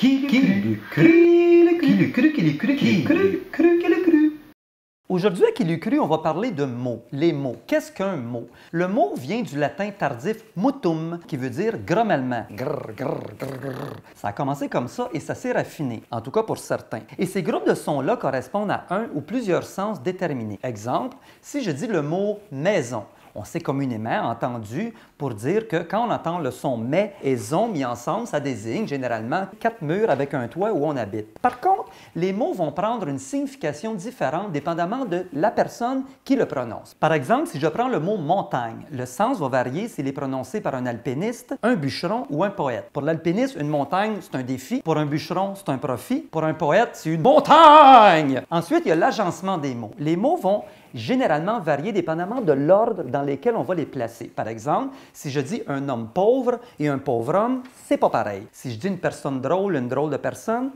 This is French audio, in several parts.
Aujourd'hui, à Qui l'eût cru, on va parler de mots. Les mots. Qu'est-ce qu'un mot? Le mot vient du latin tardif mutum, qui veut dire grommellement. Grrr, grrr, grrr, grrr. Ça a commencé comme ça et ça s'est raffiné, en tout cas pour certains. Et ces groupes de sons-là correspondent à un ou plusieurs sens déterminés. Exemple, si je dis le mot maison, on s'est communément entendu pour dire que quand on entend le son mais et zon mis ensemble, ça désigne généralement 4 murs avec un toit où on habite. Par contre, les mots vont prendre une signification différente dépendamment de la personne qui le prononce. Par exemple, si je prends le mot montagne, le sens va varier s'il est prononcé par un alpiniste, un bûcheron ou un poète. Pour l'alpiniste, une montagne, c'est un défi. Pour un bûcheron, c'est un profit. Pour un poète, c'est une montagne! Ensuite, il y a l'agencement des mots. Les mots vont généralement varier dépendamment de l'ordre dans lequel on va les placer. Par exemple, si je dis un homme pauvre et un pauvre homme, c'est pas pareil. Si je dis une personne drôle, une drôle de personne,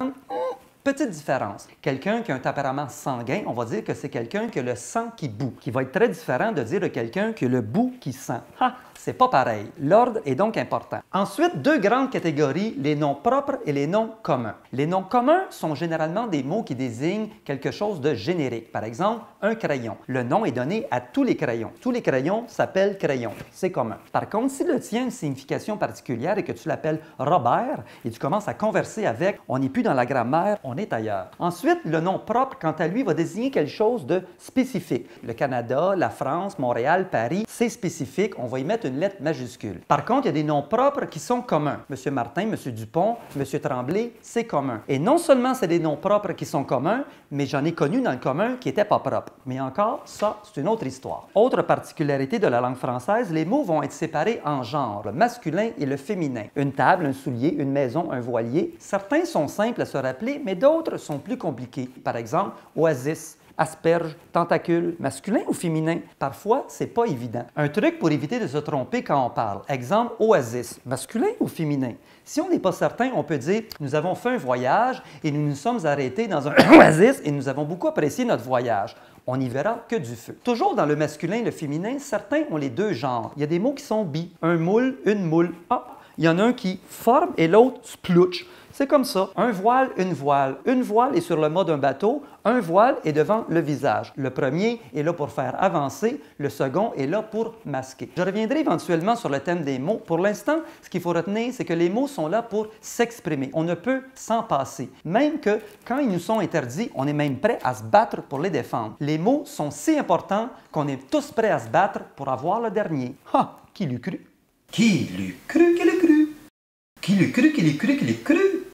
petite différence. Quelqu'un qui a un tempérament sanguin, on va dire que c'est quelqu'un qui a le sang qui bout, qui va être très différent de dire de quelqu'un qui a le bout qui sent. Ha! C'est pas pareil. L'ordre est donc important. Ensuite, deux grandes catégories, les noms propres et les noms communs. Les noms communs sont généralement des mots qui désignent quelque chose de générique. Par exemple, un crayon. Le nom est donné à tous les crayons. Tous les crayons s'appellent crayons. C'est commun. Par contre, si le tien a une signification particulière et que tu l'appelles Robert et tu commences à converser avec, on n'est plus dans la grammaire, on est ailleurs. Ensuite, le nom propre, quant à lui, va désigner quelque chose de spécifique. Le Canada, la France, Montréal, Paris, c'est spécifique. On va y mettre une lettre majuscule. Par contre, il y a des noms propres qui sont communs. Monsieur Martin, Monsieur Dupont, Monsieur Tremblay, c'est commun. Et non seulement c'est des noms propres qui sont communs, mais j'en ai connu dans le commun qui n'étaient pas propres. Mais encore, ça, c'est une autre histoire. Autre particularité de la langue française, les mots vont être séparés en genres, le masculin et le féminin. Une table, un soulier, une maison, un voilier. Certains sont simples à se rappeler, mais d'autres sont plus compliqués. Par exemple, oasis, asperge, tentacule, masculin ou féminin? Parfois, c'est pas évident. Un truc pour éviter de se tromper quand on parle. Exemple, oasis, masculin ou féminin? Si on n'est pas certain, on peut dire « Nous avons fait un voyage et nous nous sommes arrêtés dans un oasis et nous avons beaucoup apprécié notre voyage. » On n'y verra que du feu. Toujours dans le masculin et le féminin, certains ont les deux genres. Il y a des mots qui sont bi. Un moule, une moule. Ah! Il y en a un qui forme et l'autre splouche. C'est comme ça. Un voile, une voile. Une voile est sur le mât d'un bateau. Un voile est devant le visage. Le premier est là pour faire avancer. Le second est là pour masquer. Je reviendrai éventuellement sur le thème des mots. Pour l'instant, ce qu'il faut retenir, c'est que les mots sont là pour s'exprimer. On ne peut s'en passer. Même que quand ils nous sont interdits, on est même prêt à se battre pour les défendre. Les mots sont si importants qu'on est tous prêts à se battre pour avoir le dernier. Ha! Qui l'eût cru? Qui l'eût cru, qui l'eût cru? Qui l'eût cru, qui l'eût cru, qui l'eût cru?